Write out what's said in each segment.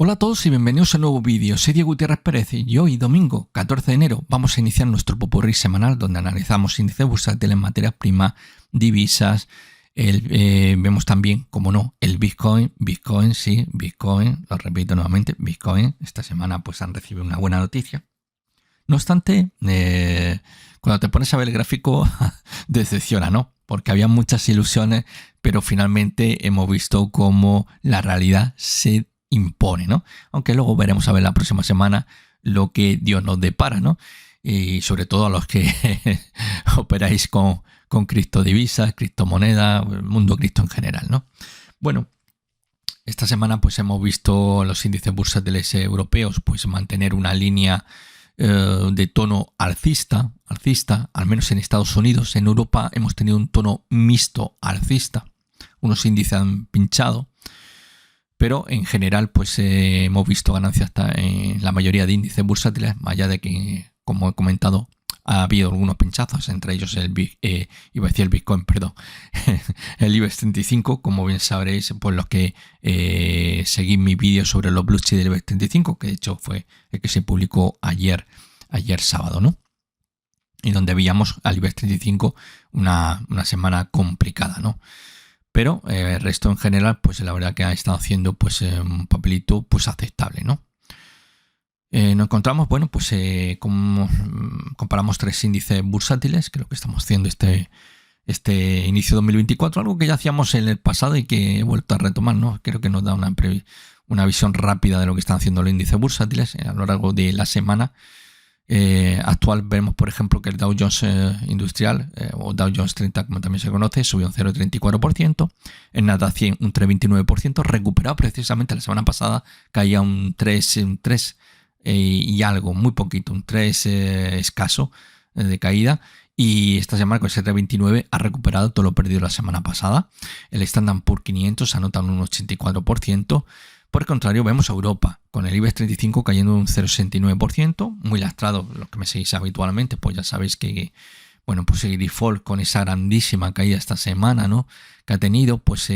Hola a todos y bienvenidos a un nuevo vídeo. Soy Diego Gutiérrez Pérez y hoy, domingo 14 de enero, vamos a iniciar nuestro popurrí semanal donde analizamos índices bursátiles, materias primas, divisas. Vemos también, como no, el Bitcoin, lo repito nuevamente, Bitcoin. Esta semana pues han recibido una buena noticia. No obstante, cuando te pones a ver el gráfico, decepciona, ¿no? Porque había muchas ilusiones, pero finalmente hemos visto cómo la realidad se impone, ¿no? Aunque luego veremos a ver la próxima semana lo que Dios nos depara, ¿no? Y sobre todo a los que operáis con criptodivisas, criptomonedas, el mundo cripto en general, ¿no? Bueno, esta semana pues hemos visto los índices bursátiles europeos pues mantener una línea de tono alcista, al menos en Estados Unidos. En Europa hemos tenido un tono mixto alcista. Unos índices han pinchado, pero en general pues hemos visto ganancias hasta en la mayoría de índices bursátiles, más allá de que, como he comentado, ha habido algunos pinchazos, entre ellos el Bitcoin, perdón, el IBEX 35, como bien sabréis, pues los que seguís mi vídeo sobre los blue chips del IBEX 35, que de hecho fue el que se publicó ayer sábado, ¿no? Y donde veíamos al IBEX 35 una semana complicada, ¿no? Pero el resto en general, pues la verdad que ha estado haciendo pues un papelito pues aceptable, ¿no? Nos encontramos, bueno, pues como comparamos tres índices bursátiles, que es lo que estamos haciendo este inicio 2024, algo que ya hacíamos en el pasado y que he vuelto a retomar, ¿no? Creo que nos da una visión rápida de lo que están haciendo los índices bursátiles a lo largo de la semana actual. Vemos, por ejemplo, que el Dow Jones Industrial o Dow Jones 30, como también se conoce, subió un 0,34%, el Nasdaq 100 un 3,29%, recuperado precisamente la semana pasada, caía un 3 y algo, muy poquito, un 3 escaso de caída, y esta semana con ese 3,29 ha recuperado todo lo perdido la semana pasada. El Standard Poor's 500 anota un 84%. Por el contrario, vemos a Europa con el IBEX 35 cayendo un 0,69%, muy lastrado. Los que me seguís habitualmente, pues ya sabéis que, bueno, pues el default con esa grandísima caída esta semana, ¿no?, que ha tenido, pues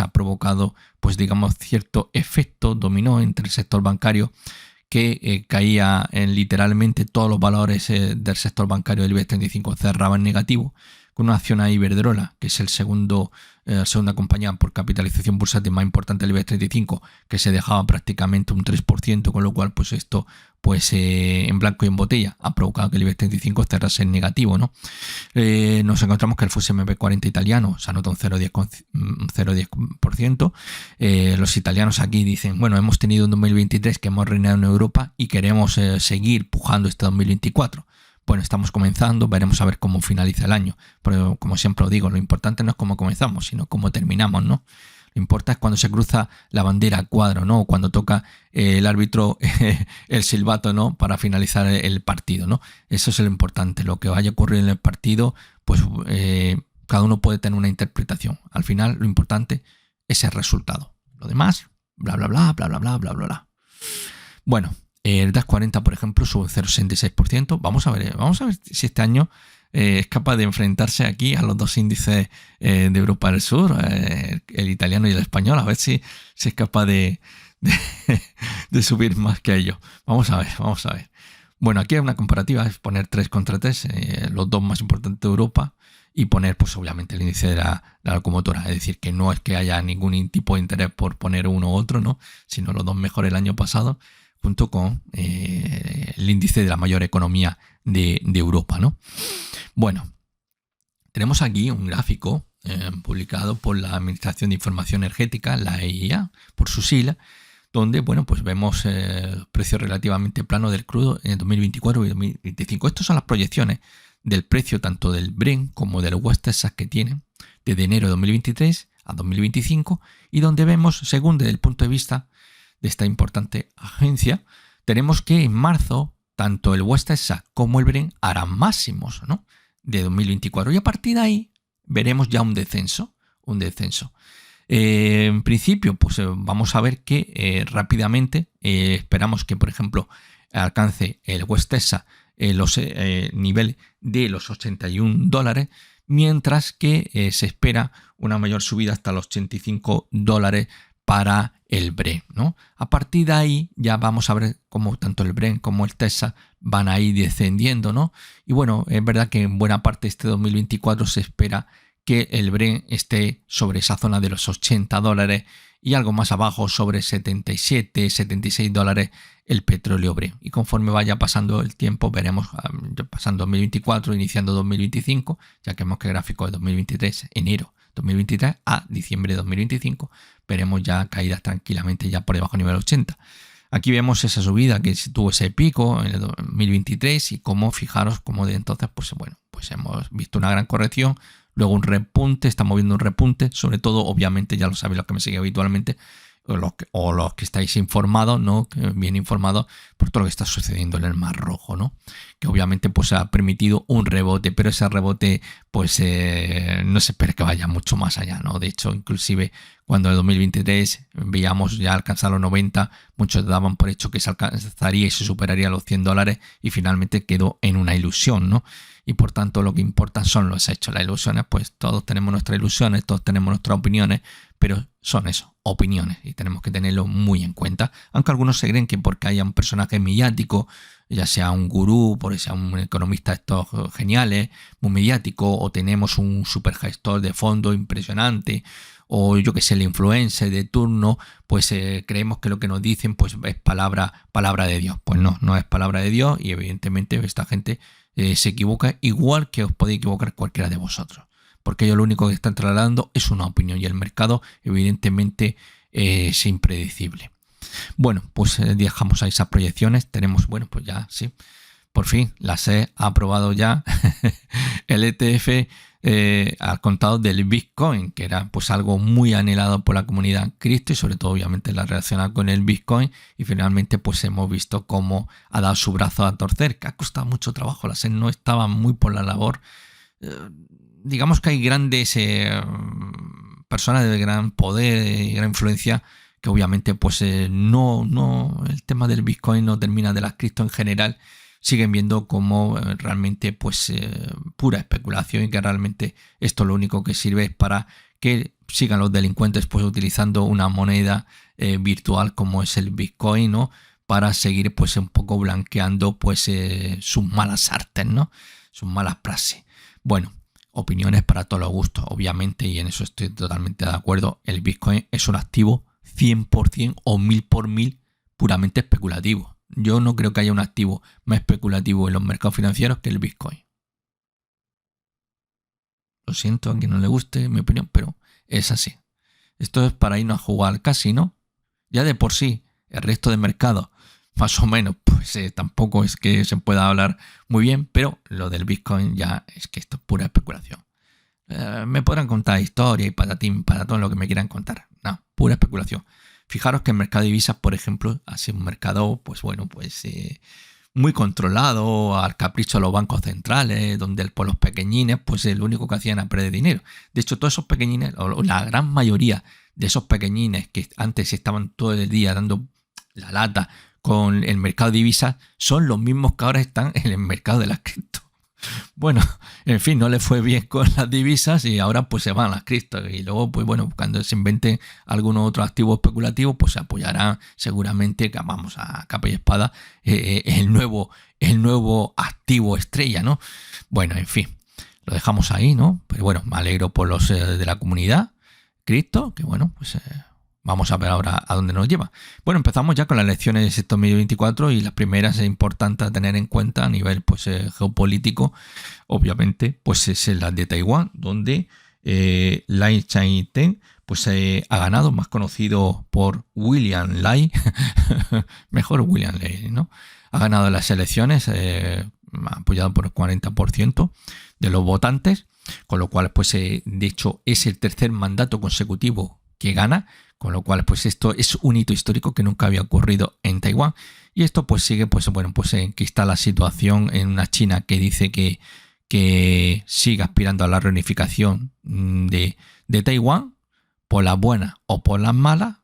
ha provocado, pues digamos, cierto efecto dominó entre el sector bancario, que caía en literalmente todos los valores del sector bancario del IBEX 35 cerraba en negativo, con una acción a Iberdrola, que es la segunda compañía por capitalización bursátil más importante del IBEX 35, que se dejaba prácticamente un 3%, con lo cual pues esto pues en blanco y en botella ha provocado que el IBEX 35 cerrase en negativo, ¿no? Nos encontramos que el FTSE MB 40 italiano se anota un 0,10%. Los italianos aquí dicen, bueno, hemos tenido un 2023 que hemos reinado en Europa y queremos seguir pujando este 2024. Bueno, estamos comenzando, veremos a ver cómo finaliza el año. Pero como siempre os digo, lo importante no es cómo comenzamos, sino cómo terminamos, ¿no? Lo importante es cuando se cruza la bandera a cuadro, ¿no? O cuando toca el árbitro el silbato, ¿no?, para finalizar el partido, ¿no? Eso es lo importante. Lo que vaya a ocurrir en el partido, pues cada uno puede tener una interpretación. Al final, lo importante es el resultado. Lo demás, bla, bla, bla, bla, bla, bla, bla, bla, bla. Bueno, el DAX 40, por ejemplo, sube un 0,66%. Vamos a ver si este año es capaz de enfrentarse aquí a los dos índices de Europa del Sur, el italiano y el español, a ver si es capaz de subir más que ellos. Vamos a ver. Bueno, aquí hay una comparativa, es poner 3 contra 3, los dos más importantes de Europa, y poner, pues obviamente, el índice de la locomotora. Es decir, que no es que haya ningún tipo de interés por poner uno u otro, ¿no?, sino los dos mejores el año pasado, junto con el índice de la mayor economía de Europa, ¿no? Bueno, tenemos aquí un gráfico publicado por la Administración de Información Energética, la EIA, por su sigla, donde, bueno, pues vemos precio relativamente plano del crudo en 2024 y 2025. Estas son las proyecciones del precio tanto del Brent como del West Texas que tienen desde enero de 2023 a 2025, y donde vemos, según desde el punto de vista de esta importante agencia, tenemos que en marzo tanto el West Texas como el Brent harán máximos, ¿no?, de 2024, y a partir de ahí veremos ya un descenso. En principio, pues vamos a ver que rápidamente esperamos que, por ejemplo, alcance el West Texas los niveles de los $81, mientras que se espera una mayor subida hasta los $85 para el Brent, ¿no? A partir de ahí ya vamos a ver cómo tanto el Brent como el Texas van a ir descendiendo, ¿no? Y bueno, es verdad que en buena parte de este 2024 se espera que el Brent esté sobre esa zona de los $80 y algo más abajo sobre 77, 76 dólares el petróleo Brent. Y conforme vaya pasando el tiempo, veremos pasando 2024, iniciando 2025, ya que vemos que el gráfico de 2023, enero 2023 a diciembre de 2025, veremos ya caídas tranquilamente ya por debajo del nivel 80. Aquí vemos esa subida que tuvo ese pico en el 2023 y cómo, fijaros, cómo de entonces, pues bueno, pues hemos visto una gran corrección, luego un repunte, estamos viendo un repunte, sobre todo, obviamente, ya lo sabéis los que me siguen habitualmente, o los que estáis informados, ¿no? Bien informados por todo lo que está sucediendo en el Mar Rojo, ¿no? Que obviamente pues ha permitido un rebote, pero ese rebote pues no se espera que vaya mucho más allá, ¿no? De hecho, inclusive cuando en 2023 veíamos ya alcanzar los 90, muchos daban por hecho que se alcanzaría y se superaría los $100 y finalmente quedó en una ilusión, ¿no? Y por tanto lo que importa son los hechos. Las ilusiones, pues todos tenemos nuestras ilusiones, todos tenemos nuestras opiniones, pero son eso, opiniones, y tenemos que tenerlo muy en cuenta. Aunque algunos se creen que porque haya un personaje mediático, ya sea un gurú, por sea un economista de estos geniales, muy mediático, o tenemos un supergestor de fondo impresionante, o yo que sé, el influencer de turno, pues creemos que lo que nos dicen pues es palabra de Dios. Pues no, no es palabra de Dios, y evidentemente esta gente se equivoca igual que os podéis equivocar cualquiera de vosotros, porque ellos lo único que están trasladando es una opinión y el mercado evidentemente es impredecible. Bueno, pues dejamos a esas proyecciones. Tenemos, bueno, pues ya sí, por fin la SEC ha aprobado ya el ETF al contado del Bitcoin, que era pues algo muy anhelado por la comunidad cripto y sobre todo obviamente la relacionada con el Bitcoin, y finalmente pues hemos visto cómo ha dado su brazo a torcer, que ha costado mucho trabajo. La SEC no estaba muy por la labor. Digamos que hay grandes personas de gran poder y gran influencia que obviamente pues no el tema del Bitcoin no termina, de las cripto en general, siguen viendo como realmente pues pura especulación, y que realmente esto lo único que sirve es para que sigan los delincuentes pues utilizando una moneda virtual como es el Bitcoin, ¿no? Para seguir pues un poco blanqueando pues sus malas artes, ¿no? Sus malas praxis. Bueno, opiniones para todos los gustos, obviamente, y en eso estoy totalmente de acuerdo. El Bitcoin es un activo 100% o 1000 por 1000 puramente especulativo. Yo no creo que haya un activo más especulativo en los mercados financieros que el Bitcoin. Lo siento a quien no le guste mi opinión, pero es así. Esto es para irnos a jugar al casino. Ya de por sí, el resto de mercados, más o menos, pues tampoco es que se pueda hablar muy bien, pero lo del Bitcoin ya es que esto es pura especulación. Me podrán contar historia y patatín, patatón, lo que me quieran contar. No, pura especulación. Fijaros que el mercado de divisas, por ejemplo, ha sido un mercado, pues bueno, pues muy controlado al capricho de los bancos centrales, donde por los pequeñines, pues lo único que hacían era perder dinero. De hecho, todos esos pequeñines, o la gran mayoría de esos pequeñines que antes estaban todo el día dando la lata con el mercado de divisas, son los mismos que ahora están en el mercado de las cripto. Bueno, en fin, no le fue bien con las divisas y ahora pues se van a las cripto, y luego pues bueno, cuando se inventen algunos otros activos especulativos pues se apoyará seguramente, que vamos a capa y espada, el nuevo activo estrella, ¿no? Bueno, en fin, lo dejamos ahí, ¿no? Pero bueno, me alegro por los de la comunidad cripto, que bueno, pues vamos a ver ahora a dónde nos lleva. Bueno, empezamos ya con las elecciones de este 2024, y las primeras importantes a tener en cuenta a nivel pues geopolítico, obviamente, pues es la de Taiwán, donde Lai Ching-te pues ha ganado, más conocido por William Lai, mejor William Lai, ¿no? Ha ganado las elecciones, apoyado por el 40% de los votantes, con lo cual pues de hecho es el tercer mandato consecutivo que gana, con lo cual pues esto es un hito histórico que nunca había ocurrido en Taiwán. Y esto pues sigue pues bueno pues en que está la situación en una China que dice que sigue aspirando a la reunificación de Taiwán, por las buenas o por las malas,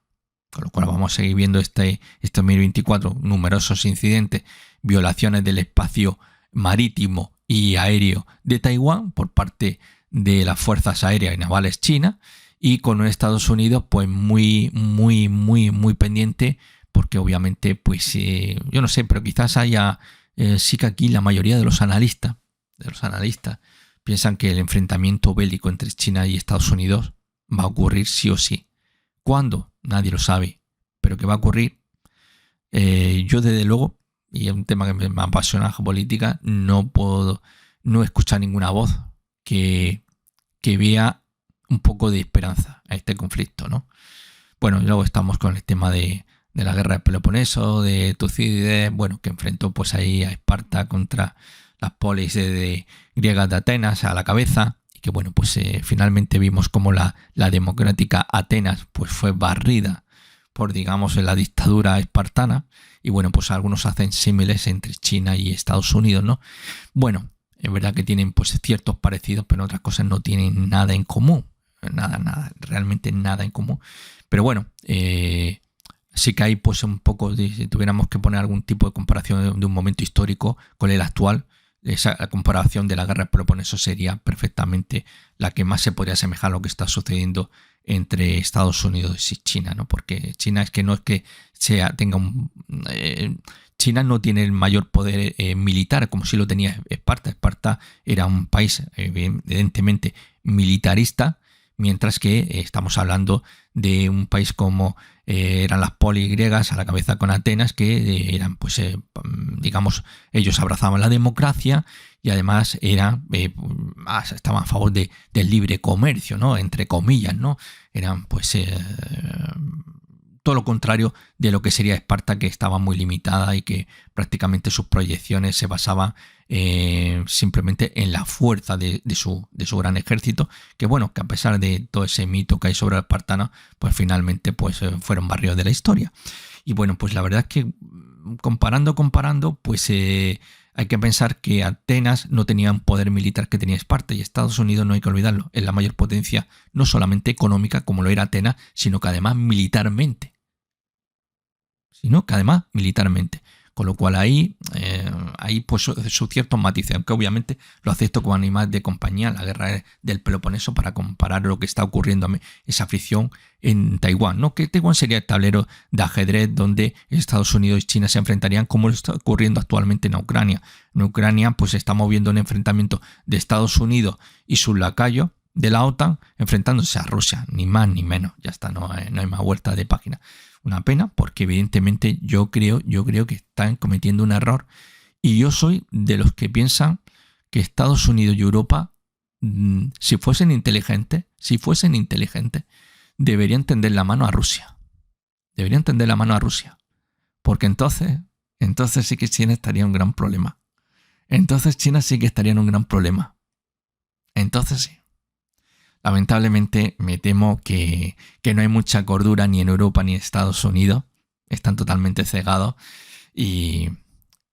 con lo cual vamos a seguir viendo este 2024 numerosos incidentes, violaciones del espacio marítimo y aéreo de Taiwán por parte de las fuerzas aéreas y navales chinas. y con Estados Unidos pues muy, muy, muy, muy pendiente, porque obviamente pues yo no sé, pero quizás haya, sí que aquí la mayoría de los analistas piensan que el enfrentamiento bélico entre China y Estados Unidos va a ocurrir sí o sí. ¿Cuándo? Nadie lo sabe, pero que va a ocurrir. Yo desde luego, y es un tema que me apasiona la geopolítica, no puedo no escuchar ninguna voz que vea un poco de esperanza a este conflicto, ¿no? Bueno, y luego estamos con el tema de la guerra de Peloponeso, de Tucídides, bueno, que enfrentó pues ahí a Esparta contra las polis griegas de Atenas a la cabeza, y que bueno, pues finalmente vimos como la democrática Atenas pues fue barrida por, digamos, la dictadura espartana, y bueno, pues algunos hacen símiles entre China y Estados Unidos, ¿no? Bueno, es verdad que tienen pues ciertos parecidos, pero otras cosas no tienen nada en común, nada, realmente nada en común. Pero bueno, sí que hay pues un poco, si tuviéramos que poner algún tipo de comparación de un momento histórico con el actual, esa comparación de la guerra de Peloponeso sería perfectamente la que más se podría asemejar a lo que está sucediendo entre Estados Unidos y China, ¿no? Porque China no es que tenga China no tiene el mayor poder militar como si lo tenía Esparta. Esparta era un país evidentemente militarista, mientras que estamos hablando de un país como eran las polis griegas a la cabeza con Atenas, que eran pues digamos, ellos abrazaban la democracia y además estaban a favor del libre comercio, ¿no? Entre comillas, ¿no? Eran pues todo lo contrario de lo que sería Esparta, que estaba muy limitada y que prácticamente sus proyecciones se basaban simplemente en la fuerza de su gran ejército, que bueno, que a pesar de todo ese mito que hay sobre los espartanos, pues finalmente pues fueron barrios de la historia. Y bueno, pues la verdad es que comparando, pues hay que pensar que Atenas no tenía un poder militar que tenía Esparta, y Estados Unidos, no hay que olvidarlo, es la mayor potencia no solamente económica como lo era Atenas, sino que además militarmente. Con lo cual ahí pues sus ciertos matices, aunque obviamente lo acepto como animal de compañía, la guerra del Peloponeso, para comparar lo que está ocurriendo, esa fricción en Taiwán, ¿no? Que Taiwán sería el tablero de ajedrez donde Estados Unidos y China se enfrentarían, como lo está ocurriendo actualmente en Ucrania. En Ucrania pues estamos viendo un enfrentamiento de Estados Unidos y sus lacayos de la OTAN enfrentándose a Rusia, ni más ni menos. Ya está, no hay más vuelta de página. Una pena, porque evidentemente yo creo que están cometiendo un error, y yo soy de los que piensan que Estados Unidos y Europa, si fuesen inteligentes, deberían tender la mano a Rusia. Porque entonces sí que China estaría en un gran problema. Entonces sí. Lamentablemente me temo que no hay mucha cordura ni en Europa ni en Estados Unidos. Están totalmente cegados y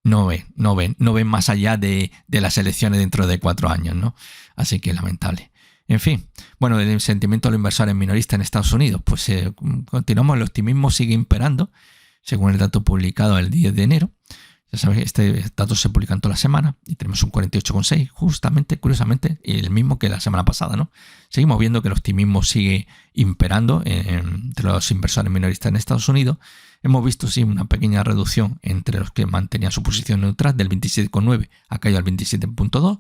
no ven más allá de las elecciones dentro de 4 años, ¿no? Así que lamentable. En fin, bueno, el sentimiento de los inversores minoristas en Estados Unidos, pues continuamos, el optimismo sigue imperando, según el dato publicado el 10 de enero. Ya sabéis, este dato se publica toda la semana y tenemos un 48,6, justamente, curiosamente, el mismo que la semana pasada, ¿no? Seguimos viendo que el optimismo sigue imperando entre los inversores minoristas en Estados Unidos. Hemos visto, sí, una pequeña reducción entre los que mantenían su posición neutral del 27,9 ha caído al 27,2,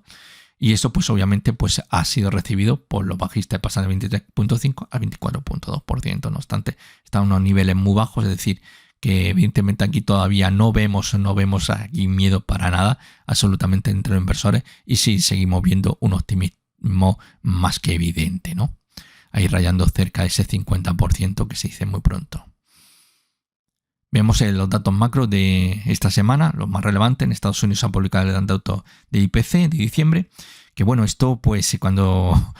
y eso pues obviamente pues ha sido recibido por los bajistas, pasando del 23,5 al 24,2%. No obstante, están a unos niveles muy bajos, es decir, que evidentemente aquí todavía no vemos aquí miedo para nada, absolutamente, entre los inversores, y sí seguimos viendo un optimismo más que evidente, ¿no? Ahí rayando cerca de ese 50% que se dice muy pronto. Vemos los datos macro de esta semana, los más relevantes. En Estados Unidos se ha publicado el dato de IPC de diciembre, que bueno, esto pues cuando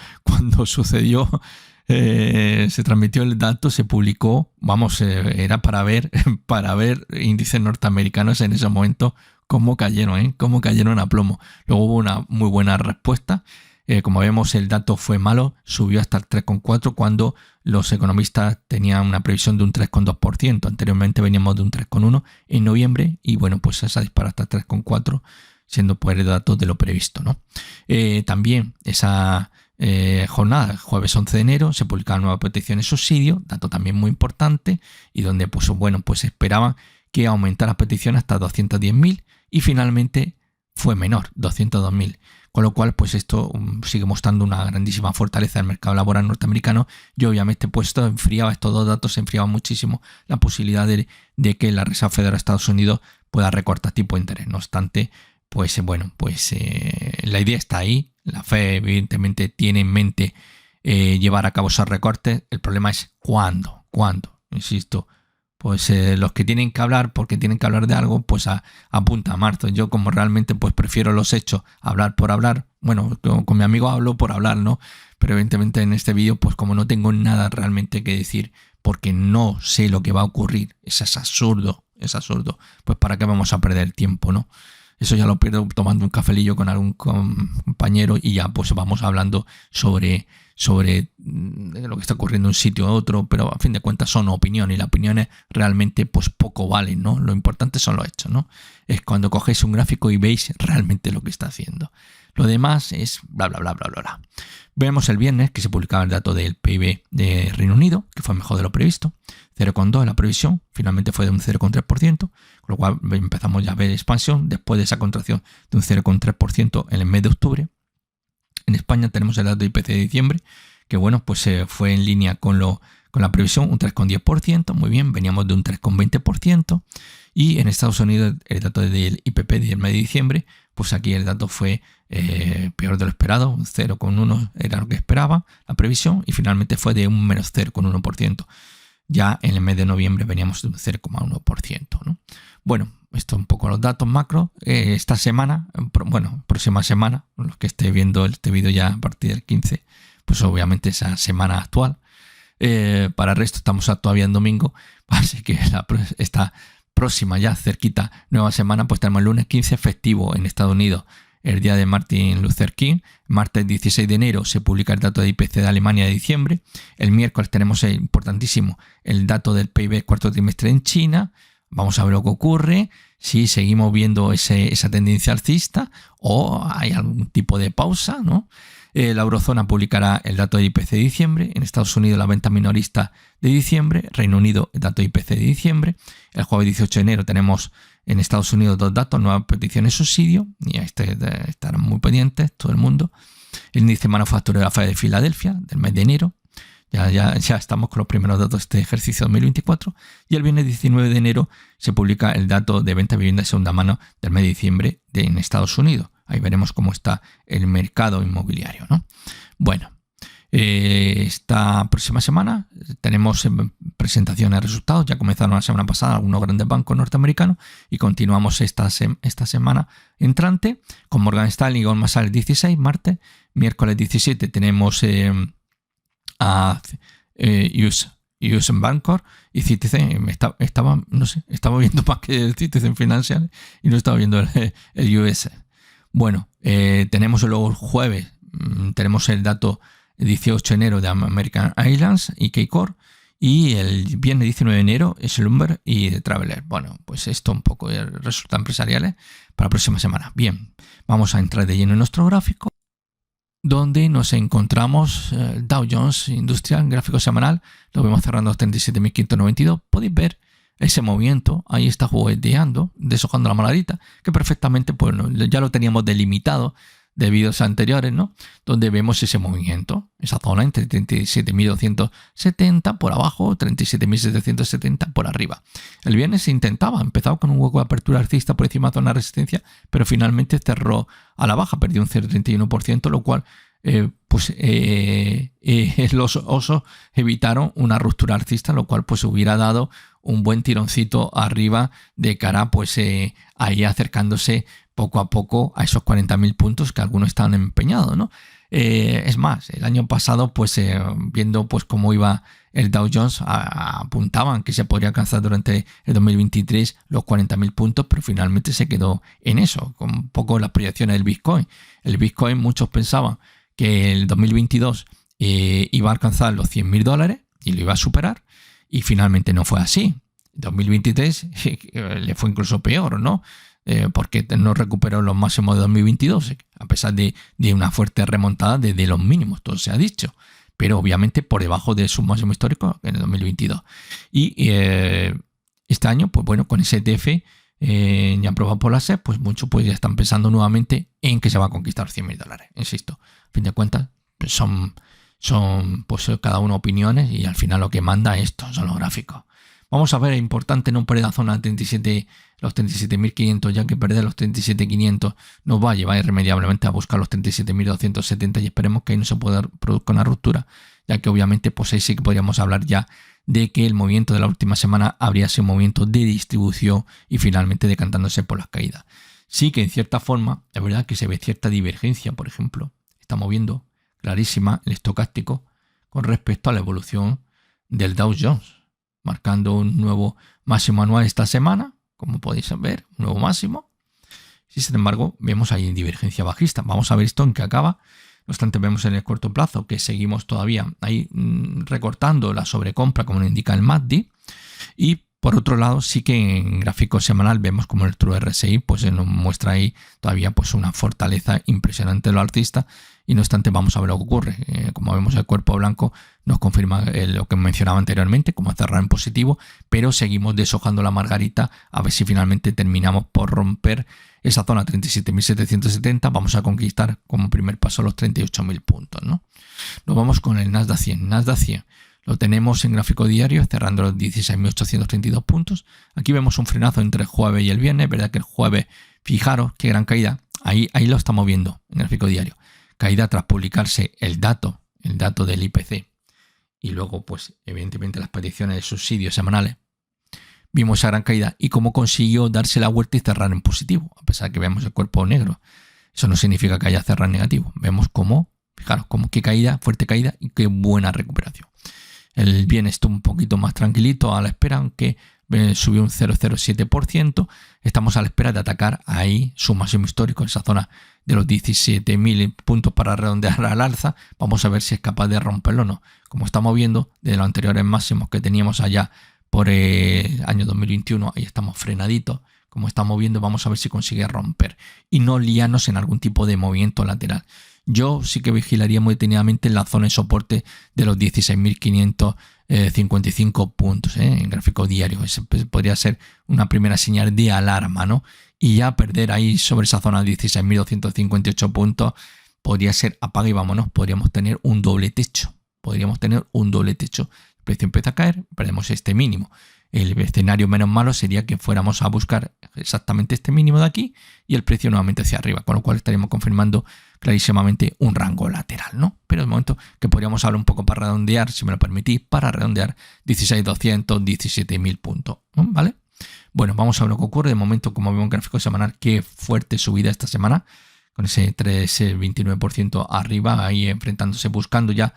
sucedió, se transmitió el dato, se publicó, era para ver índices norteamericanos en ese momento cómo cayeron a plomo. Luego hubo una muy buena respuesta. Como vemos, el dato fue malo, subió hasta el 3,4 cuando los economistas tenían una previsión de un 3,2%. Anteriormente veníamos de un 3,1 en noviembre, y bueno, pues esa disparó hasta 3,4, siendo pues el dato de lo previsto, ¿no? También esa jornada, jueves 11 de enero, se publicaban nuevas peticiones de subsidio, dato también muy importante, y donde pues esperaban que aumentara las peticiones hasta 210.000 y finalmente fue menor, 202.000. Con lo cual, pues esto sigue mostrando una grandísima fortaleza del mercado laboral norteamericano y obviamente pues estos dos datos enfriaban muchísimo la posibilidad de que la Reserva Federal de Estados Unidos pueda recortar tipo de interés. No obstante, pues la idea está ahí. La Fed evidentemente tiene en mente llevar a cabo esos recortes. El problema es cuándo. Insisto, pues los que tienen que hablar, porque tienen que hablar de algo, pues apunta a marzo. Yo como realmente pues prefiero los hechos, hablar por hablar. Bueno, con mi amigo hablo por hablar, ¿no? Pero evidentemente en este vídeo, pues como no tengo nada realmente que decir, porque no sé lo que va a ocurrir, es absurdo. Pues para qué vamos a perder tiempo, ¿no? Eso ya lo pierdo tomando un cafelillo con algún compañero y ya pues vamos hablando sobre lo que está ocurriendo en un sitio u otro, pero a fin de cuentas son opiniones y las opiniones realmente pues poco valen, ¿no? Lo importante son los hechos, ¿no? Es cuando cogéis un gráfico y veis realmente lo que está haciendo. Lo demás es bla, bla, bla, bla, bla, bla. Vemos el viernes que se publicaba el dato del PIB de Reino Unido, que fue mejor de lo previsto, 0,2 la previsión, finalmente fue de un 0,3%, con lo cual empezamos ya a ver expansión después de esa contracción de un 0,3% en el mes de octubre. En España tenemos el dato de IPC de diciembre, que pues fue en línea con la previsión, un 3,10%, muy bien, veníamos de un 3,20%, y en Estados Unidos el dato del IPP del mes de diciembre, pues aquí el dato fue peor de lo esperado, un 0,1 era lo que esperaba la previsión, y finalmente fue de un menos 0,1%. Ya en el mes de noviembre veníamos de un 0,1%, ¿no? Bueno, esto un poco los datos macro. Esta semana, próxima semana, los que esté viendo este vídeo ya a partir del 15, pues obviamente esa semana actual. Para el resto estamos todavía en domingo, así que esta próxima ya cerquita nueva semana, pues tenemos el lunes 15 festivo en Estados Unidos, el día de Martin Luther King. Martes 16 de enero se publica el dato de IPC de Alemania de diciembre. El miércoles tenemos importantísimo el dato del PIB cuarto trimestre en China. Vamos a ver lo que ocurre, si seguimos viendo esa tendencia alcista o hay algún tipo de pausa, ¿no? La eurozona publicará el dato de IPC de diciembre, en Estados Unidos la venta minorista de diciembre, Reino Unido el dato de IPC de diciembre. El jueves 18 de enero tenemos en Estados Unidos dos datos, nuevas peticiones de subsidio, y estarán muy pendientes todo el mundo. El índice manufacturero de la Fed de Filadelfia del mes de enero. Ya estamos con los primeros datos de este ejercicio 2024. Y el viernes 19 de enero se publica el dato de venta de vivienda de segunda mano del mes de diciembre en Estados Unidos. Ahí veremos cómo está el mercado inmobiliario, ¿no? Bueno, esta próxima semana tenemos presentaciones de resultados. Ya comenzaron la semana pasada algunos grandes bancos norteamericanos y continuamos esta semana entrante con Morgan Stanley y Goldman Sachs el 16, martes. Miércoles 17 tenemos a US Bancorp y Citizen. Estaba viendo más que el Citizen Financial y no estaba viendo el US. Bueno, tenemos luego el jueves, tenemos el dato 18 de enero de American Airlines y KeyCorp, y el viernes 19 de enero es el Bloomberg y de Traveler. Bueno, pues esto un poco de resultados empresariales para la próxima semana. Bien, vamos a entrar de lleno en nuestro gráfico, donde nos encontramos el Dow Jones Industrial, gráfico semanal, lo vemos cerrando a 37.592. Podéis ver ese movimiento, ahí está jugueteando, deshojando la maladita, que perfectamente pues ya lo teníamos delimitado de vídeos anteriores, ¿no? Donde vemos ese movimiento, esa zona entre 37.270 por abajo, 37.770 por arriba. El viernes se empezaba con un hueco de apertura alcista por encima de zona de resistencia, pero finalmente cerró a la baja, perdió un 0,31%, lo cual los osos evitaron una ruptura alcista, lo cual pues hubiera dado un buen tironcito arriba de cara pues ahí acercándose poco a poco a esos 40.000 puntos que algunos estaban empeñados, ¿no? Es más, el año pasado pues viendo pues cómo iba el Dow Jones apuntaban que se podría alcanzar durante el 2023 los 40.000 puntos, pero finalmente se quedó en eso, con un poco las proyecciones del Bitcoin. El Bitcoin muchos pensaban que el 2022 iba a alcanzar los $100.000 y lo iba a superar, y finalmente no fue así. 2023 le fue incluso peor, ¿no? Porque no recuperó los máximos de 2022. a pesar de una fuerte remontada desde los mínimos, todo se ha dicho, pero obviamente por debajo de su máximo histórico en el 2022. Y este año, pues bueno, con ese ETF ya aprobado por la SEC, pues muchos pues ya están pensando nuevamente en que se va a conquistar $100.000. Insisto, a fin de cuentas, pues son pues cada uno opiniones y al final lo que manda esto son los gráficos. Vamos a ver, es importante no perder la zona de 37, los 37.500, ya que perder los 37.500 nos va a llevar irremediablemente a buscar los 37.270 y esperemos que ahí no se produzca una ruptura, ya que obviamente pues ahí sí que podríamos hablar ya de que el movimiento de la última semana habría sido un movimiento de distribución y finalmente decantándose por las caídas. Sí que en cierta forma, es verdad que se ve cierta divergencia, por ejemplo, estamos viendo clarísima el estocástico con respecto a la evolución del Dow Jones, marcando un nuevo máximo anual esta semana, como podéis ver, un nuevo máximo. Y sin embargo, vemos ahí divergencia bajista. Vamos a ver esto en qué acaba. No obstante, vemos en el corto plazo que seguimos todavía ahí recortando la sobrecompra, como nos indica el MACD. Y por otro lado, sí que en gráfico semanal vemos como el True RSI pues nos muestra ahí todavía pues una fortaleza impresionante de los alcistas. Y no obstante, vamos a ver lo que ocurre. Como vemos, el cuerpo blanco nos confirma lo que mencionaba anteriormente, como cerrar en positivo, pero seguimos deshojando la margarita a ver si finalmente terminamos por romper esa zona 37.770. Vamos a conquistar como primer paso los 38.000 puntos, ¿no? Nos vamos con el Nasdaq 100. Nasdaq 100 lo tenemos en gráfico diario cerrando los 16.832 puntos. Aquí vemos un frenazo entre el jueves y el viernes. Verdad que el jueves, fijaros qué gran caída. Ahí lo estamos viendo en gráfico diario. Caída tras publicarse el dato del IPC y luego pues evidentemente las peticiones de subsidios semanales. Vimos esa gran caída y cómo consiguió darse la vuelta y cerrar en positivo, a pesar de que vemos el cuerpo negro. Eso no significa que haya cerrado en negativo. Vemos cómo, fijaros, cómo qué caída, fuerte caída y qué buena recuperación. El bien estuvo un poquito más tranquilito a la espera, aunque subió un 0,07%. Estamos a la espera de atacar ahí su máximo histórico, esa zona de los 17.000 puntos para redondear al alza. Vamos a ver si es capaz de romperlo o no. Como estamos viendo, de los anteriores máximos que teníamos allá por el año 2021, ahí estamos frenaditos. Como estamos viendo, vamos a ver si consigue romper y no liarnos en algún tipo de movimiento lateral. Yo sí que vigilaría muy detenidamente en la zona de soporte de los 16.555 puntos en gráfico diario. Ese podría ser una primera señal de alarma, ¿no? Y ya perder ahí sobre esa zona de 16.258 puntos podría ser apaga y vámonos. Podríamos tener un doble techo. El precio empieza a caer, perdemos este mínimo. El escenario menos malo sería que fuéramos a buscar exactamente este mínimo de aquí y el precio nuevamente hacia arriba, con lo cual estaríamos confirmando clarísimamente un rango lateral, ¿no? Pero de momento que podríamos hablar un poco para redondear, si me lo permitís, para redondear 16.200, 17.000 puntos, ¿no? ¿Vale? Bueno, vamos a ver lo que ocurre. De momento, como vemos en gráfico semanal, qué fuerte subida esta semana, con ese 29% arriba, ahí enfrentándose, buscando ya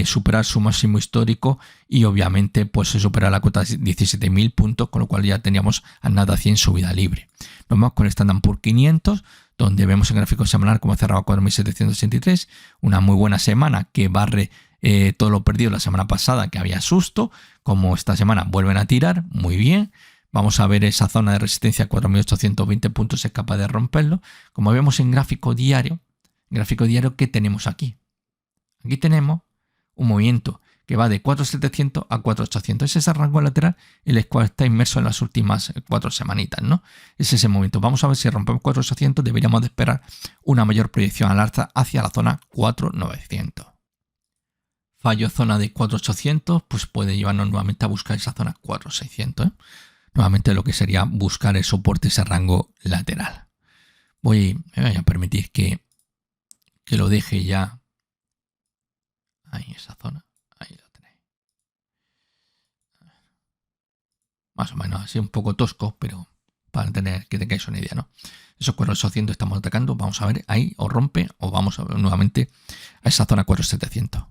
superar su máximo histórico y obviamente pues se supera la cota de 17.000 puntos, con lo cual ya teníamos a Nasdaq 100 subida libre. Nos vamos con el Standard Poor's 500, donde vemos en gráfico semanal como ha cerrado 4.783, una muy buena semana que barre todo lo perdido la semana pasada, que había susto. Como esta semana vuelven a tirar, muy bien. Vamos a ver esa zona de resistencia 4.820 puntos, es capaz de romperlo. Como vemos en gráfico diario, ¿qué tenemos aquí? Aquí tenemos un movimiento que va de 4.700 a 4.800. Ese es el rango lateral en el cual está inmerso en las últimas 4 semanitas, ¿no? Es ese momento. Vamos a ver si rompemos 4.800. Deberíamos de esperar una mayor proyección al alza hacia la zona 4.900. Fallo zona de 4.800, pues puede llevarnos nuevamente a buscar esa zona 4.600, ¿eh? Nuevamente lo que sería buscar el soporte, ese rango lateral. Me voy a permitir que lo deje ya. Ahí, esa zona. Ahí lo tenéis. Más o menos así, un poco tosco, pero para tener que tengáis una idea, ¿no? Esos 4.800 estamos atacando. Vamos a ver ahí, o rompe, o vamos a ver nuevamente a esa zona 4.700.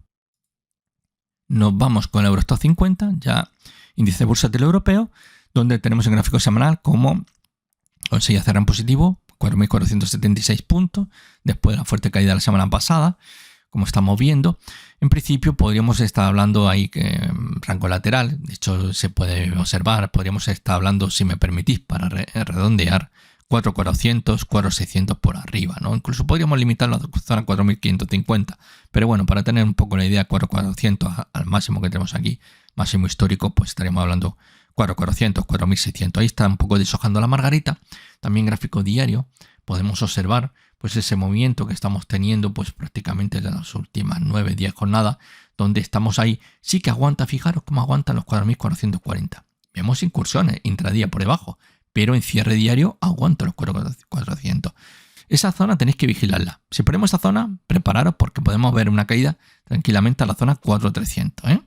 Nos vamos con el Eurostoxx 50, ya índice bursátil europeo, donde tenemos en gráfico semanal como consigue cerrar en positivo, 4.476 puntos, después de la fuerte caída de la semana pasada. Como estamos viendo, en principio podríamos estar hablando ahí que rango lateral, de hecho se puede observar, podríamos estar hablando, si me permitís, para redondear 4.400, 4.600 por arriba, ¿no? Incluso podríamos limitar la zona 4.550, pero bueno, para tener un poco la idea, 4.400 al máximo que tenemos aquí, máximo histórico, pues estaríamos hablando 4.400, 4.600. Ahí está un poco deshojando la margarita. También gráfico diario podemos observar pues ese movimiento que estamos teniendo pues prácticamente en las últimas 9-10 jornadas, donde estamos ahí. Sí que aguanta, fijaros cómo aguantan los 4.440. Vemos incursiones intradía por debajo, pero en cierre diario aguanta los 4.400. Esa zona tenéis que vigilarla. Si ponemos esa zona, prepararos porque podemos ver una caída tranquilamente a la zona 4.300.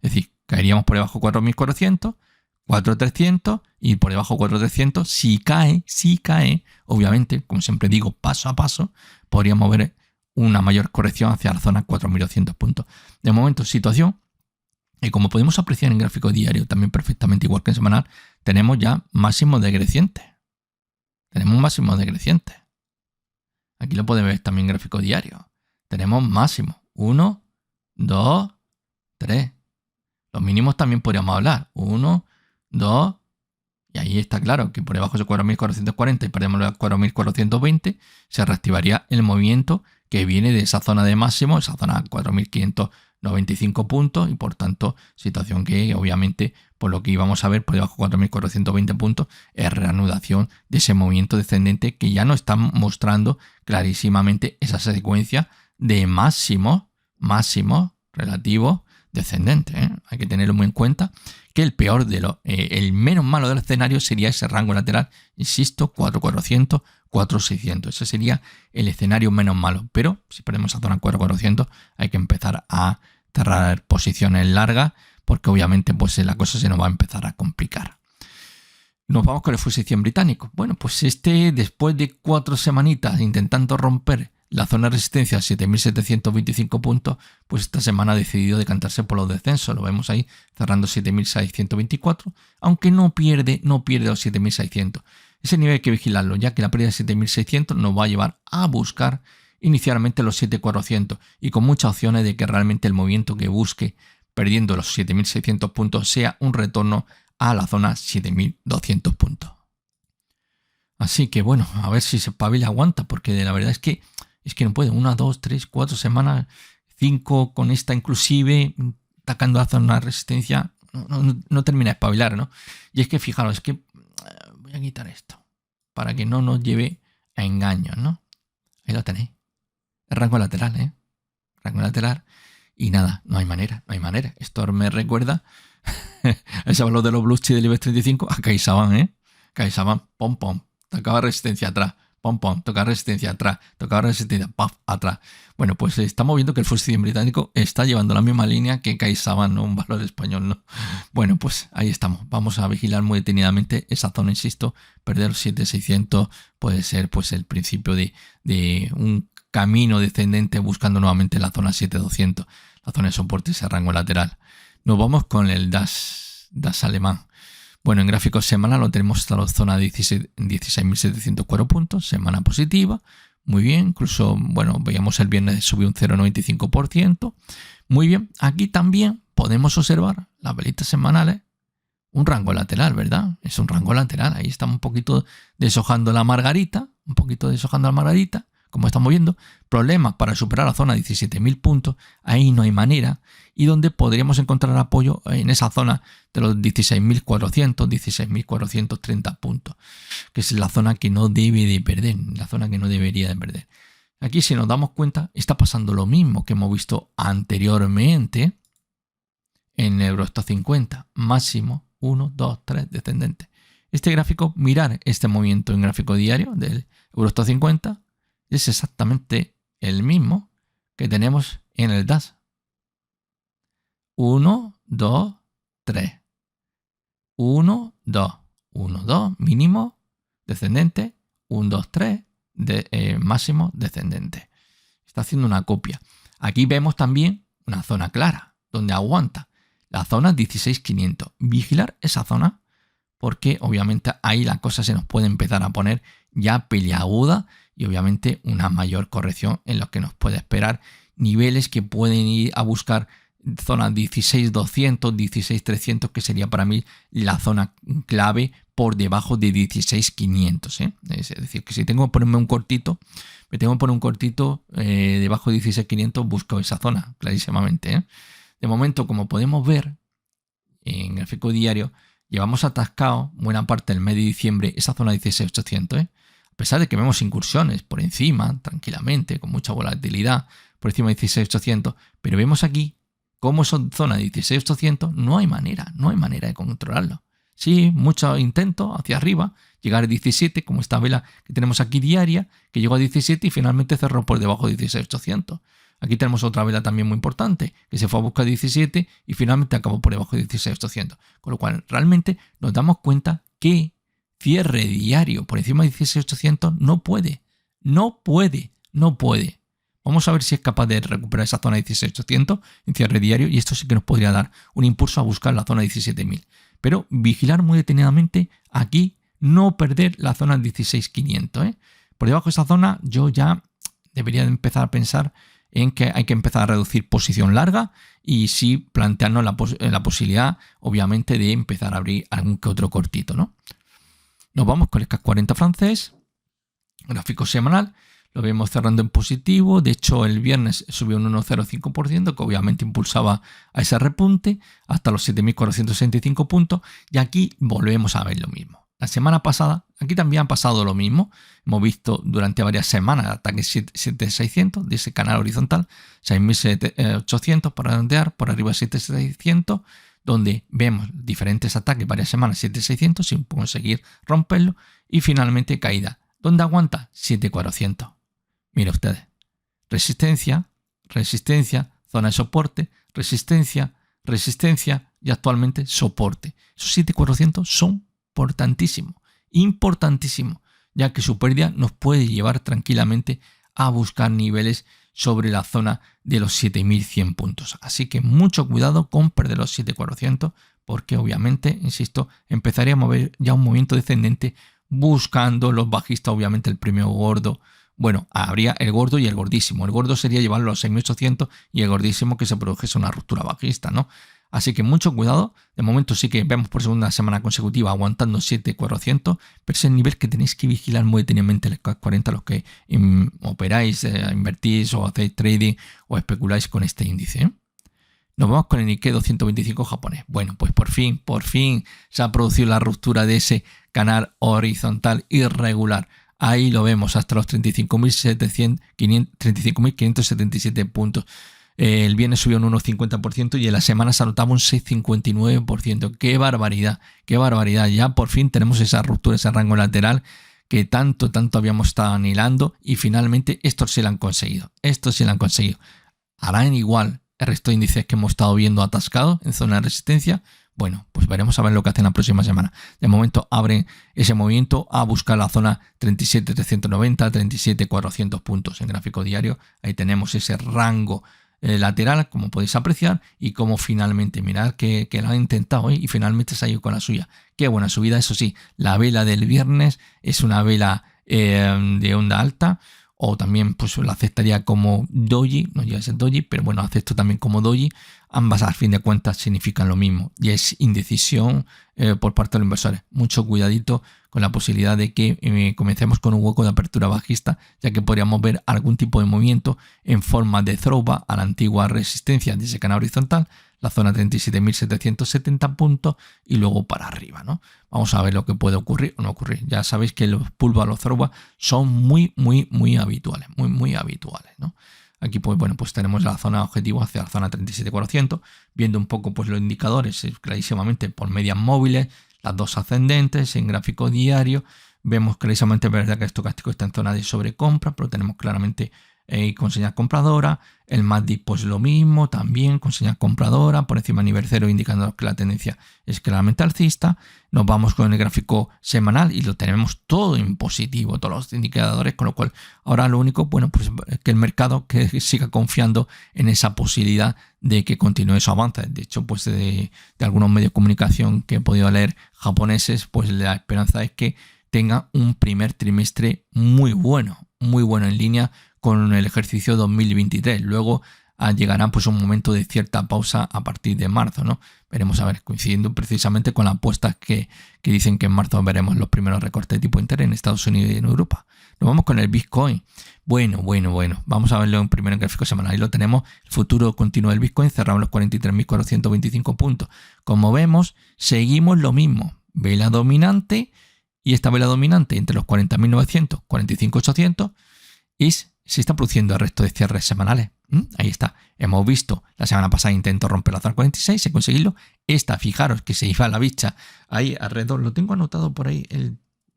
Es decir, caeríamos por debajo 4.400, 4.300 y por debajo 4.300. Si cae, obviamente, como siempre digo, paso a paso, podríamos ver una mayor corrección hacia la zona 4.200 puntos. De momento, situación, y como podemos apreciar en gráfico diario, también perfectamente igual que en semanal, tenemos ya máximos decrecientes. Tenemos máximos decrecientes. Aquí lo podemos ver también en gráfico diario. Tenemos máximos. 1, 2, 3. Los mínimos también podríamos hablar. 1, 2, y ahí está claro que por debajo de 4.440 y perdemos los 4.420, se reactivaría el movimiento que viene de esa zona de máximo, esa zona 4.595 puntos, y por tanto, situación que obviamente, por lo que íbamos a ver por debajo de 4.420 puntos, es reanudación de ese movimiento descendente que ya nos está mostrando clarísimamente esa secuencia de máximos relativos descendente. Hay que tenerlo muy en cuenta que el peor el menos malo del escenario sería ese rango lateral, insisto, 4.400, 4.600. Ese sería el escenario menos malo, pero si perdemos esa zona 4.400 hay que empezar a cerrar posiciones largas porque obviamente pues la cosa se nos va a empezar a complicar. Nos vamos con el FTSE 100 británico. Bueno, pues después de 4 semanitas intentando romper la zona de resistencia a 7.725 puntos, pues esta semana ha decidido decantarse por los descensos. Lo vemos ahí cerrando 7.624, aunque no pierde los 7.600. Ese nivel hay que vigilarlo, ya que la pérdida de 7.600 nos va a llevar a buscar inicialmente los 7.400 y con muchas opciones de que realmente el movimiento que busque perdiendo los 7.600 puntos sea un retorno a la zona 7.200 puntos. Así que bueno, a ver si se espabila aguanta, porque la verdad es que no puede. 1, 2, 3, 4 semanas, 5 con esta inclusive, atacando la zona de resistencia, no termina de espabilar, ¿no? Y es que fijaros, es que voy a quitar esto para que no nos lleve a engaños, ¿no? Ahí lo tenéis. El rango lateral, rango lateral. Y nada, no hay manera. Esto me recuerda a ese valor de los blue chips del IBEX 35 a CaixaBank, CaixaBank, pom, tocaba resistencia atrás. Pom, toca resistencia atrás, toca resistencia, ¡paf!, atrás. Bueno, pues estamos viendo que el FTSE 100 británico está llevando la misma línea que CaixaBank, ¿no? Un valor español, ¿no? Bueno, pues ahí estamos. Vamos a vigilar muy detenidamente esa zona, insisto. Perder los 7.600 puede ser pues el principio de un camino descendente buscando nuevamente la zona 7.200, la zona de soporte, ese rango lateral. Nos vamos con el DAX alemán. Bueno, en gráfico semanal lo tenemos hasta la zona 16.704 puntos, semana positiva, muy bien, incluso, bueno, veíamos el viernes subió un 0,95%, muy bien. Aquí también podemos observar las velitas semanales, un rango lateral, ¿verdad? Es un rango lateral, ahí está un poquito deshojando la margarita, como estamos viendo. Problemas para superar la zona 17.000 puntos, ahí no hay manera, y donde podríamos encontrar apoyo en esa zona de los 16.400, 16.430 puntos, que es la zona que no debe de perder, la zona que no debería de perder. Aquí, si nos damos cuenta, está pasando lo mismo que hemos visto anteriormente en Eurostoxx 50, máximo 1, 2, 3 descendente. Este gráfico, mirar este movimiento en gráfico diario del Eurostoxx 50, es exactamente el mismo que tenemos en el DAX. 1, 2, 3. 1, 2. 1, 2, mínimo descendente. 1, 2, 3, máximo descendente. Está haciendo una copia. Aquí vemos también una zona clara, donde aguanta. La zona 16.500. Vigilar esa zona, porque obviamente ahí la cosa se nos puede empezar a poner ya peliaguda y obviamente una mayor corrección en lo que nos puede esperar. Niveles que pueden ir a buscar zona 16.200, 16.300, que sería para mí la zona clave por debajo de 16.500. Es decir, que si tengo que ponerme un cortito, debajo de 16.500, busco esa zona clarísimamente. De momento, como podemos ver en gráfico diario, llevamos atascado buena parte del mes de diciembre esa zona 16.800. A pesar de que vemos incursiones por encima, tranquilamente, con mucha volatilidad, por encima de 16.800, pero vemos aquí cómo esa zona de 16.800 no hay manera de controlarlo. Sí, muchos intentos hacia arriba, llegar a 17, como esta vela que tenemos aquí diaria, que llegó a 17 y finalmente cerró por debajo de 16.800. Aquí tenemos otra vela también muy importante, que se fue a buscar 17 y finalmente acabó por debajo de 16.800. Con lo cual, realmente nos damos cuenta que cierre diario por encima de 16.800 no puede. Vamos a ver si es capaz de recuperar esa zona de 16.800 en cierre diario y esto sí que nos podría dar un impulso a buscar la zona de 17.000. Pero vigilar muy detenidamente aquí, no perder la zona de 16.500. Por debajo de esa zona yo ya debería empezar a pensar en que hay que empezar a reducir posición larga y sí plantearnos la posibilidad, obviamente, de empezar a abrir algún que otro cortito, ¿no? Nos vamos con el CAC 40 francés, gráfico semanal, lo vemos cerrando en positivo. De hecho, el viernes subió un 1,05%, que obviamente impulsaba a ese repunte hasta los 7.465 puntos. Y aquí volvemos a ver lo mismo. La semana pasada, aquí también ha pasado lo mismo. Hemos visto durante varias semanas el ataque 7.600 de ese canal horizontal, 6.800 para redondear, por arriba 7.600, donde vemos diferentes ataques varias semanas 7.600 sin conseguir romperlo y finalmente caída. ¿Dónde aguanta? 7.400. Mira ustedes, resistencia, zona de soporte, resistencia y actualmente soporte. Esos 7.400 son importantísimos, ya que su pérdida nos puede llevar tranquilamente a buscar niveles sobre la zona de los 7.100 puntos. Así que mucho cuidado con perder los 7.400 porque obviamente, insisto, empezaríamos a ver ya un movimiento descendente buscando los bajistas, obviamente el premio gordo. Bueno, habría el gordo y el gordísimo. El gordo sería llevarlo a los 6.800 y el gordísimo que se produjese una ruptura bajista, ¿no? Así que mucho cuidado. De momento sí que vemos por segunda semana consecutiva aguantando 7.400, pero es el nivel que tenéis que vigilar muy detenidamente el CAC 40 los que operáis, invertís o hacéis trading o especuláis con este índice. Nos vamos con el Nikkei 225 japonés. Bueno, pues por fin se ha producido la ruptura de ese canal horizontal irregular. Ahí lo vemos hasta los 35.577 puntos. El viernes subió un 1,50% y en la semana se anotaba un 6,59%. ¡Qué barbaridad! Ya por fin tenemos esa ruptura, ese rango lateral que tanto habíamos estado anhelando y finalmente estos sí lo han conseguido. ¿Harán igual el resto de índices que hemos estado viendo atascados en zona de resistencia? Bueno, pues veremos a ver lo que hacen la próxima semana. De momento abren ese movimiento a buscar la zona 37.390, 37.400 puntos en gráfico diario. Ahí tenemos ese rango lateral, como podéis apreciar, y como finalmente, mirad que lo han intentado y finalmente se ha ido con la suya. Qué buena subida, eso sí, la vela del viernes es una vela de onda alta, o también pues la aceptaría como doji, no llega a ser doji, pero bueno, acepto también como doji. Ambas al fin de cuentas significan lo mismo y es indecisión por parte de los inversores. Mucho cuidadito con la posibilidad de que comencemos con un hueco de apertura bajista, ya que podríamos ver algún tipo de movimiento en forma de throwback a la antigua resistencia de ese canal horizontal, la zona 37.770 puntos y luego para arriba, ¿no? Vamos a ver lo que puede ocurrir o no ocurrir. Ya sabéis que los pullback, los throwback son muy habituales, muy habituales, ¿no? Aquí pues bueno, pues tenemos la zona objetivo hacia la zona 37.400, viendo un poco pues los indicadores clarísimamente por medias móviles, las dos ascendentes en gráfico diario. Vemos clarísimamente, verdad, que el estocástico está en zona de sobrecompra, pero tenemos claramente con señal compradora. El MACD pues lo mismo, también con señal compradora, por encima del nivel 0, indicando que la tendencia es claramente alcista. Nos vamos con el gráfico semanal y lo tenemos todo en positivo, todos los indicadores, con lo cual ahora lo único, bueno, pues que el mercado que siga confiando en esa posibilidad de que continúe esos avances. De hecho, pues de algunos medios de comunicación que he podido leer japoneses, pues la esperanza es que tenga un primer trimestre muy bueno en línea con el ejercicio 2023. Luego llegará pues un momento de cierta pausa a partir de marzo, ¿no? Veremos a ver, coincidiendo precisamente con las apuestas que dicen que en marzo veremos los primeros recortes de tipo de interés en Estados Unidos y en Europa. Nos vamos con el Bitcoin. Bueno. Vamos a verlo primero en gráfico semanal. Ahí lo tenemos. El futuro continuo del Bitcoin. Cerramos los 43.425 puntos. Como vemos, seguimos lo mismo. Vela dominante. Y esta vela dominante entre los 40.900, 45.800 se está produciendo el resto de cierres semanales. Ahí está. Hemos visto la semana pasada intento romper la zona 46, se conseguirlo. Fijaros que se iba a la bicha ahí alrededor. Lo tengo anotado por ahí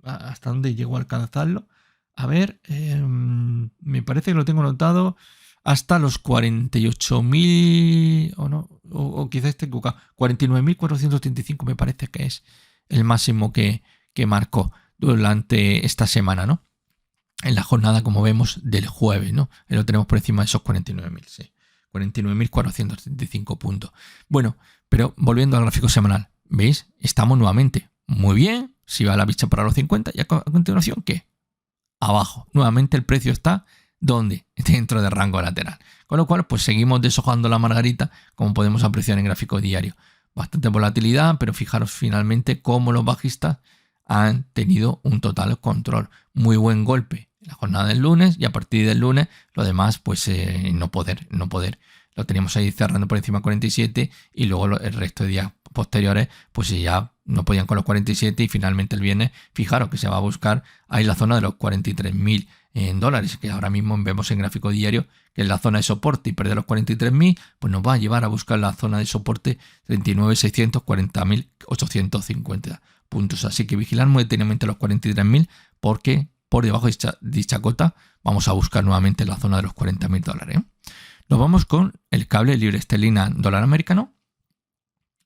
hasta dónde llegó a alcanzarlo. A ver, me parece que lo tengo anotado hasta los 48.000 o no, o quizás esté equivocado. 49.435 me parece que es el máximo que marcó durante esta semana, ¿no? En la jornada, como vemos, del jueves, ¿no? Lo tenemos por encima de esos 49.000, sí. 49.435 puntos. Bueno, pero volviendo al gráfico semanal, ¿veis? Estamos nuevamente muy bien. Si va la bicha para los 50, y a continuación, ¿qué? Abajo. Nuevamente el precio está, ¿dónde? Dentro del rango lateral. Con lo cual, pues seguimos deshojando la margarita, como podemos apreciar en gráfico diario. Bastante volatilidad, pero fijaros finalmente cómo los bajistas han tenido un total control. Muy buen golpe en la jornada del lunes, y a partir del lunes lo demás pues no poder. Lo teníamos ahí cerrando por encima de 47 y luego el resto de días posteriores pues ya no podían con los 47 y finalmente el viernes, fijaros que se va a buscar ahí la zona de los 43.000 dólares, que ahora mismo vemos en gráfico diario que es la zona de soporte, y perder los 43.000 pues nos va a llevar a buscar la zona de soporte 39.600, 40.850 puntos. Así que vigilar muy detenidamente los 43.000 porque por debajo de dicha cota vamos a buscar nuevamente la zona de los 40.000 dólares. Nos vamos con el cable libra esterlina dólar americano,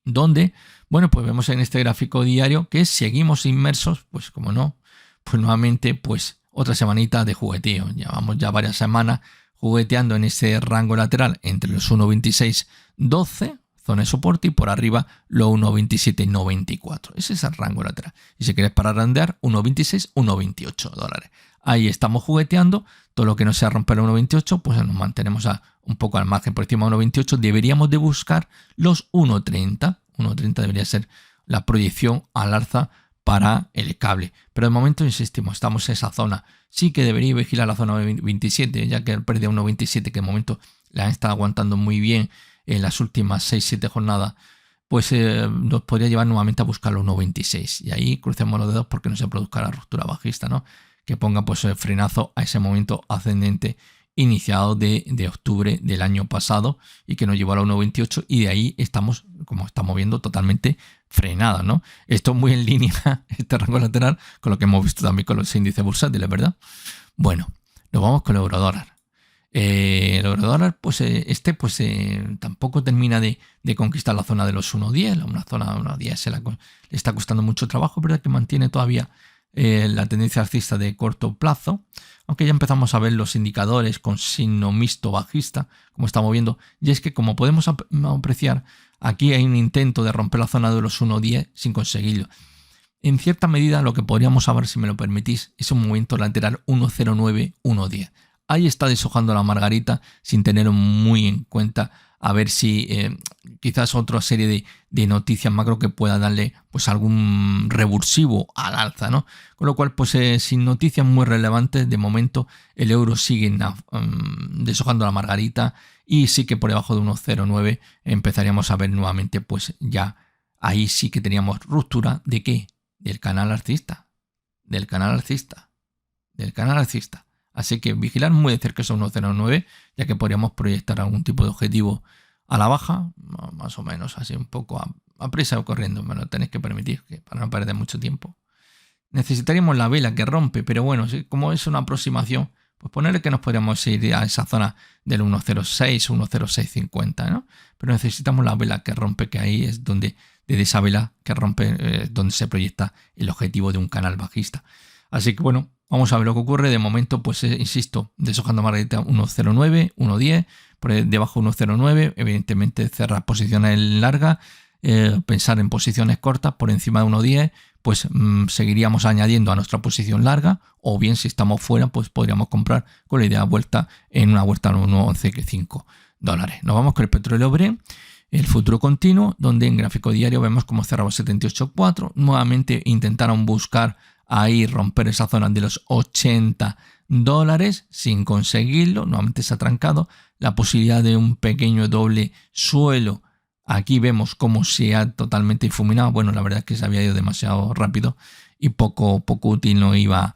donde, bueno, pues vemos en este gráfico diario que seguimos inmersos, pues como no, pues nuevamente pues otra semanita de jugueteo. Llevamos ya varias semanas jugueteando en ese rango lateral entre los 1.26.12, zona de soporte, y por arriba los 1.27.94. Ese es el rango lateral. Y si quieres para randear, 1.26, 1.28 dólares. Ahí estamos jugueteando. Todo lo que no sea romper el 1.28, pues nos mantenemos un poco al margen por encima de 1.28. Deberíamos de buscar los 1.30. 1.30 debería ser la proyección al alza para el cable. Pero de momento, insistimos, estamos en esa zona. Sí que debería vigilar la zona 27, ya que el pérdida 1.27, que de momento la han estado aguantando muy bien en las últimas 6-7 jornadas, pues nos podría llevar nuevamente a buscar los 1.26. Y ahí crucemos los dedos porque no se produzca la ruptura bajista, ¿no? Que ponga pues el frenazo a ese momento ascendente iniciado de octubre del año pasado y que nos llevó a la 1.28, y de ahí estamos, como estamos viendo, totalmente frenados, ¿no? Esto es muy en línea, este rango lateral, con lo que hemos visto también con los índices bursátiles, ¿verdad? Bueno, nos vamos con el eurodólar. El eurodólar, pues tampoco termina de conquistar la zona de los 1.10, una zona de 1.10 le está costando mucho trabajo, ¿verdad? Que mantiene todavía la tendencia alcista de corto plazo, aunque ya empezamos a ver los indicadores con signo mixto bajista, como estamos viendo, y es que como podemos apreciar, aquí hay un intento de romper la zona de los 1.10 sin conseguirlo. En cierta medida lo que podríamos saber, si me lo permitís, es un movimiento lateral 1.09, 1.10. Ahí está deshojando la margarita sin tener muy en cuenta a ver si quizás otra serie de noticias macro que pueda darle pues algún revulsivo al alza, ¿no? Con lo cual, pues sin noticias muy relevantes, de momento el euro sigue deshojando la margarita, y sí que por debajo de 1.09 empezaríamos a ver nuevamente, pues ya ahí sí que teníamos ruptura ¿de qué? Del canal alcista. Así que vigilar muy de cerca esos 1.09, ya que podríamos proyectar algún tipo de objetivo a la baja, más o menos así un poco a prisa o corriendo, me lo tenéis que permitir, para no perder mucho tiempo. Necesitaríamos la vela que rompe, pero bueno, como es una aproximación, pues ponerle que nos podríamos ir a esa zona del 1.06, 1.0650, ¿no? Pero necesitamos la vela que rompe, que ahí es donde, desde esa vela que rompe, donde se proyecta el objetivo de un canal bajista. Así que bueno, vamos a ver lo que ocurre. De momento, pues insisto, deshojando margarita 1.09, 1.10, por debajo 1.09, evidentemente cerrar posiciones largas, pensar en posiciones cortas por encima de 1.10, pues seguiríamos añadiendo a nuestra posición larga, o bien si estamos fuera, pues podríamos comprar con la idea vuelta en una vuelta al 1.11.5 dólares. Nos vamos con el petróleo Brent, el futuro continuo, donde en gráfico diario vemos cómo cerraba 78.4. Nuevamente intentaron buscar ahí romper esa zona de los 80 dólares sin conseguirlo. Nuevamente se ha trancado. La posibilidad de un pequeño doble suelo. Aquí vemos cómo se ha totalmente difuminado. Bueno, la verdad es que se había ido demasiado rápido y poco útil nos iba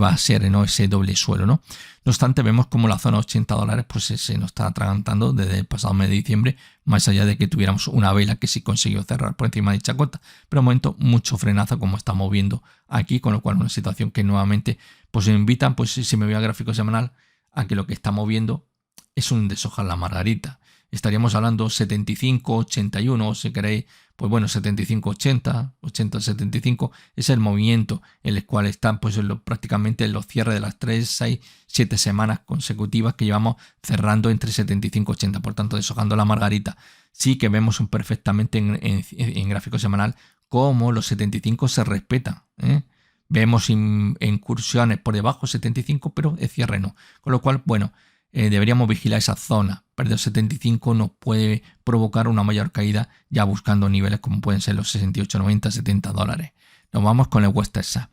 a ser, ¿no?, ese doble suelo, ¿no? No obstante, vemos como la zona 80 dólares pues se nos está atragantando desde el pasado mes de diciembre, más allá de que tuviéramos una vela que sí consiguió cerrar por encima de dicha cota. Pero de momento mucho frenazo como estamos viendo aquí, con lo cual una situación que nuevamente pues me invita, pues si me voy al gráfico semanal, a que lo que estamos viendo es un deshojar la margarita. Estaríamos hablando 75-81, si queréis, pues bueno, 75-80, 80-75, es el movimiento en el cual están pues prácticamente los cierres de las 3, 6, 7 semanas consecutivas que llevamos cerrando entre 75-80, por tanto deshojando la margarita. Sí que vemos perfectamente en gráfico semanal cómo los 75 se respetan, ¿eh? Vemos incursiones por debajo de 75, pero el cierre no, con lo cual, bueno, deberíamos vigilar esa zona. Perder 75 nos puede provocar una mayor caída, ya buscando niveles como pueden ser los 68, 90, 70 dólares. Nos vamos con el West Texas.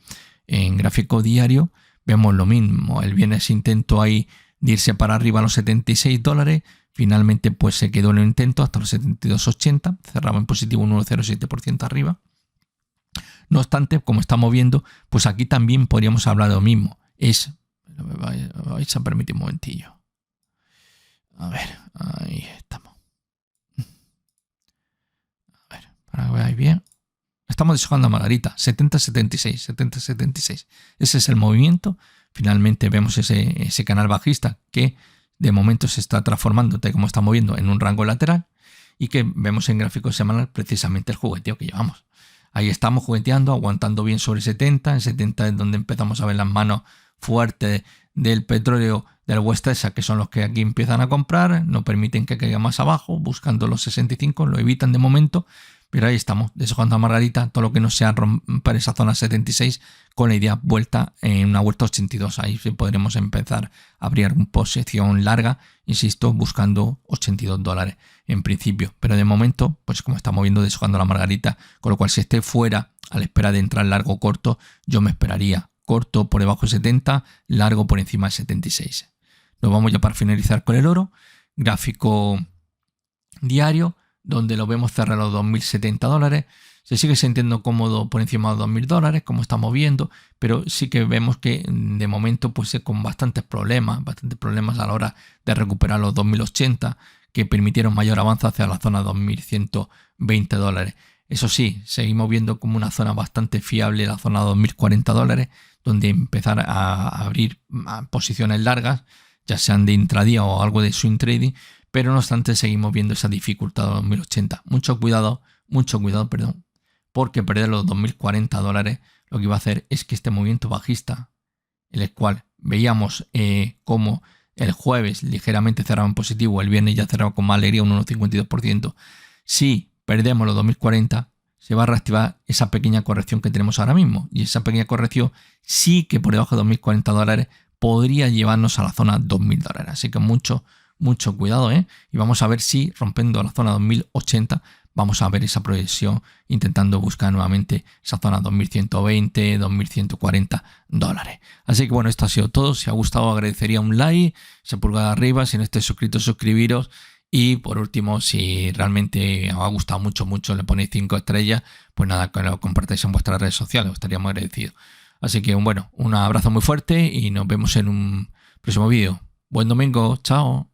En gráfico diario vemos lo mismo. El viernes intentó ahí de irse para arriba a los 76 dólares. Finalmente pues se quedó en el intento hasta los 72,80. Cerraba en positivo un 1,07% arriba. No obstante, como estamos viendo, pues aquí también podríamos hablar de lo mismo. Me vais a permitir un momentillo. A ver, ahí estamos. A ver, para que veáis bien. Estamos deshojando a margarita. 70-76, 70-76. Ese es el movimiento. Finalmente vemos ese canal bajista que de momento se está transformando, como estamos viendo, en un rango lateral. Y que vemos en gráfico semanal precisamente el jugueteo que llevamos. Ahí estamos jugueteando, aguantando bien sobre 70. En 70 es donde empezamos a ver las manos fuertes del petróleo del West Texas, que son los que aquí empiezan a comprar, no permiten que caiga más abajo, buscando los 65, lo evitan de momento, pero ahí estamos, deshojando a margarita, todo lo que no sea romper esa zona 76, con la idea vuelta en una vuelta 82, ahí sí podremos empezar a abrir una posición larga, insisto, buscando 82 dólares en principio, pero de momento, pues como estamos viendo, deshojando la margarita, con lo cual si esté fuera, a la espera de entrar largo o corto, yo me esperaría corto por debajo de 70, largo por encima de 76. Nos vamos ya para finalizar con el oro. Gráfico diario, donde lo vemos cerrar los 2.070 dólares. Se sigue sintiendo cómodo por encima de los 2.000 dólares, como estamos viendo, pero sí que vemos que de momento pues con bastantes problemas a la hora de recuperar los 2.080, que permitieron mayor avance hacia la zona 2.120 dólares. Eso sí, seguimos viendo como una zona bastante fiable la zona 2.040 dólares, donde empezar a abrir posiciones largas, ya sean de intradía o algo de swing trading, pero no obstante seguimos viendo esa dificultad de 2080. Mucho cuidado, porque perder los 2.040 dólares lo que va a hacer es que este movimiento bajista, en el cual veíamos como el jueves ligeramente cerraba en positivo, el viernes ya cerraba con más alegría un 1,52%, si perdemos los 2040, se va a reactivar esa pequeña corrección que tenemos ahora mismo. Y esa pequeña corrección sí que por debajo de 2.040 dólares podría llevarnos a la zona 2.000 dólares. Así que mucho cuidado, ¿eh? Y vamos a ver si rompiendo la zona 2.080 vamos a ver esa proyección intentando buscar nuevamente esa zona 2.120, 2.140 dólares. Así que bueno, esto ha sido todo. Si os ha gustado agradecería un like, esa pulgada arriba. Si no estáis suscritos, suscribiros. Y por último, si realmente os ha gustado mucho, le ponéis 5 estrellas, pues nada, que lo compartáis en vuestras redes sociales, os estaría muy agradecido. Así que bueno, un abrazo muy fuerte y nos vemos en un próximo vídeo. Buen domingo, chao.